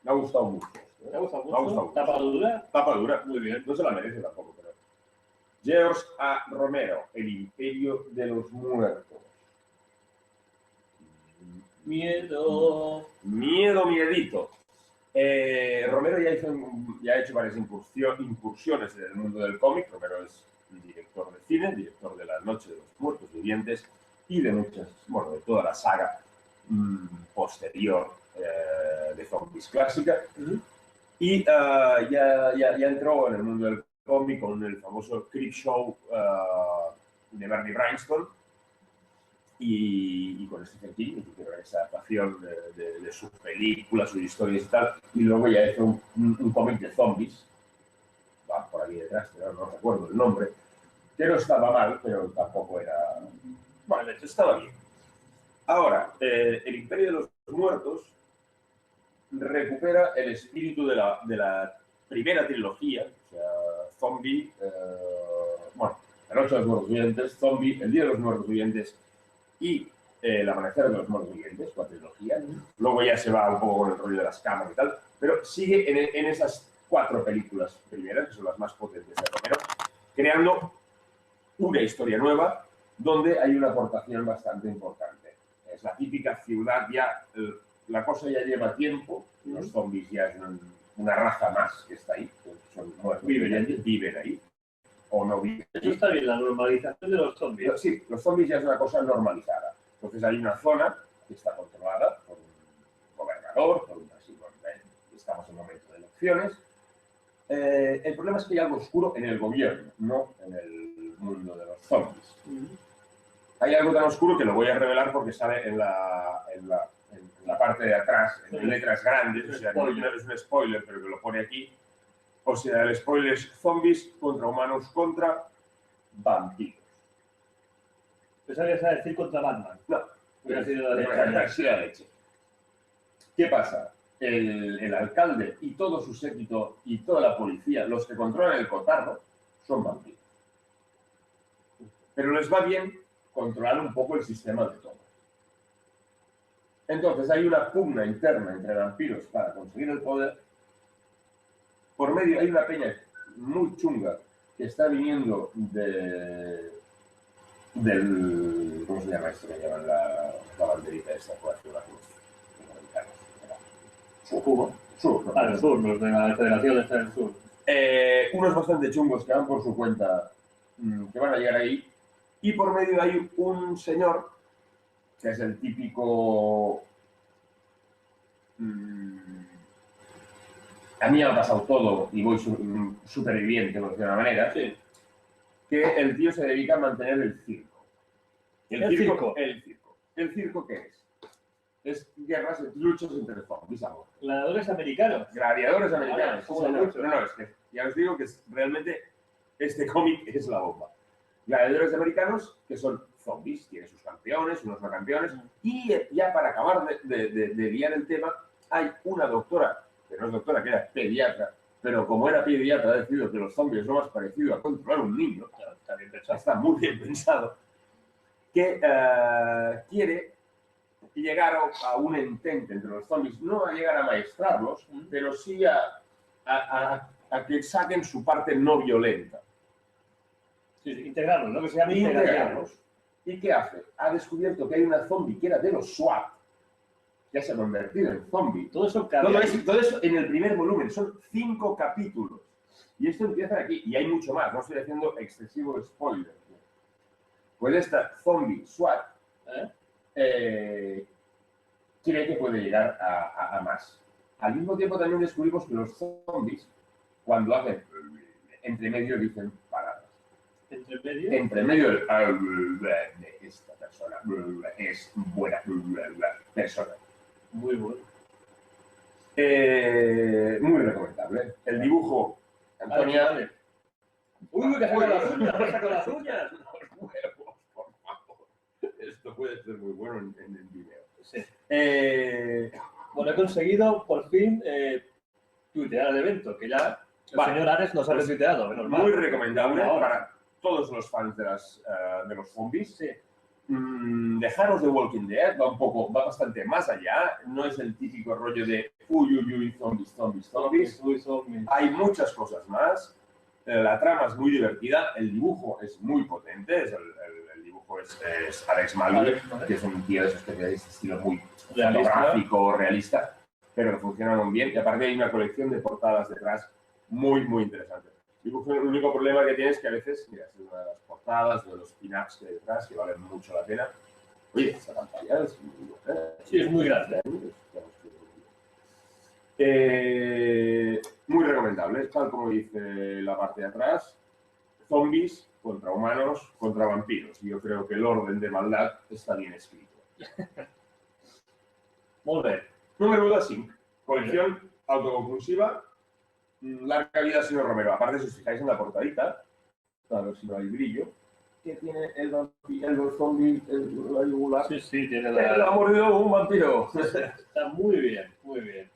Me ha gustado mucho. ¿Te ha gustado Me ha gustado mucho? ¿Tapa dura? Tapa dura. Muy bien. No se la merece tampoco, pero... George A. Romero, El Imperio de los Muertos. Miedo. Miedo, miedito. Romero ya ha hecho varias incursiones en el mundo del cómic. Romero es director de cine, director de La Noche de los Muertos Vivientes y de muchas, bueno, de toda la saga posterior de zombies clásica. Y ya entró en el mundo del cómic con el famoso Creepshow de Bernie Wrightson y con Stephen King, esa adaptación de sus películas, sus historias y tal. Y luego ya hizo un cómic de zombies, va por aquí detrás, pero no recuerdo el nombre, que no estaba mal, pero tampoco era... Bueno, de hecho estaba bien. Ahora, El Imperio de los Muertos recupera el espíritu de la primera trilogía, o sea, Zombie, bueno, La Noche de los Muertos Vivientes, Zombie, El Día de los Muertos Vivientes y El Amanecer de los Muertos Vivientes, la trilogía. Luego ya se va un poco con el rollo de las cámaras y tal, pero sigue en esas 4 películas primeras, que son las más potentes de Romero, creando una historia nueva donde hay una aportación bastante importante. Es la típica ciudad ya... La cosa ya lleva tiempo, los zombies ya es una raza más que está ahí, son muertos, viven ahí, o no viven. Eso está bien, la normalización de los zombies. Sí, los zombies ya es una cosa normalizada. Entonces hay una zona que está controlada por un gobernador, por un presidente, estamos en momento de elecciones. El problema es que hay algo oscuro en el gobierno, no en el mundo de los zombies. Hay algo tan oscuro que lo voy a revelar porque sale en la parte de atrás, en letras grandes, o sea, no es un spoiler, pero que lo pone aquí. O sea, el spoiler es zombies contra humanos contra vampiros. Pensaba que ibas a decir contra Batman. No, hubiera sido la leche. ¿Qué pasa? El alcalde y todo su séquito y toda la policía, los que controlan el cotarro, son vampiros. Pero les va bien controlar un poco el sistema de todo. Entonces hay una pugna interna entre vampiros para conseguir el poder. Por medio hay una peña muy chunga que está viniendo del... ¿Cómo se llama esto que llevan la banderita esta? ¿Cuál es la cruz? Sur. El sur, los de la Federación está del Sur. Unos bastante chungos que van por su cuenta, que van a llegar ahí. Y por medio hay un señor que es el típico... a mí me ha pasado todo y voy superviviente, por decirlo de una manera, sí. Que el tío se dedica a mantener el circo. ¿El circo? ¿El circo qué es? Es guerras, luchas entre zombies. ¿Gladiadores americanos? Gladiadores americanos. No, es que ya os digo que realmente este cómic es la bomba. Gladiadores americanos que son zombies, tienen sus campeones, unos no campeones, y ya para acabar de guiar el tema, hay una doctora, que no es doctora, que era pediatra, pero como era pediatra ha decidido que los zombies son más parecidos a controlar un niño, está bien pensado. Está muy bien pensado, que quiere llegar a un entente entre los zombies, no a llegar a maestrarlos, pero sí a que saquen su parte no violenta. Sí, integrarlos, ¿no? Que se llama integrarlos. ¿Y qué hace? Ha descubierto que hay una zombie que era de los SWAT, ya se ha convertido en zombie. Todo eso en el primer volumen, son 5 capítulos. Y esto empieza aquí, y hay mucho más, no estoy haciendo excesivo spoiler. Pues esta zombie SWAT cree que puede llegar a más. Al mismo tiempo también descubrimos que los zombies, cuando hacen entre medio, dicen palabras. ¿Entre medio de esta persona es buena persona. Muy bueno. Muy recomendable. El dibujo, Antonia. Vale. ¡Uy, que saca las uñas! ¡Que saca las uñas! Los huevos, por favor. Esto puede ser muy bueno en el video. Sí. Bueno, he conseguido por fin tuitear el evento, que ya el señor Ares nos ha retuiteado. Muy recomendable para todos los fans de los zombies. Sí. dejaros de Walking Dead, va bastante más allá, no es el típico rollo de uy, uy, uy, zombies. Hay muchas cosas más. La trama es muy divertida, el dibujo es muy potente, el dibujo es Alex Malloy, que es un tío de esos que tiene este estilo muy fotográfico, realista, pero que funciona muy bien. Y aparte hay una colección de portadas detrás muy, muy interesante. El único problema que tiene es que a veces, mira, es una de las portadas, de los pin-ups que hay detrás, que valen mucho la pena. Oye, esta pantalla es muy buena. Sí, es muy grande. Muy recomendable, tal como dice la parte de atrás. Zombies contra humanos contra vampiros. Yo creo que el orden de maldad está bien escrito. Muy bien. Número 5. Colección autoconclusiva. Larga vida, señor Romero. Aparte, si os fijáis en la portadita, a ver si no hay brillo, que tiene el zombie, la yugular. Sí, tiene la... ha mordido un vampiro. Está muy bien, muy bien.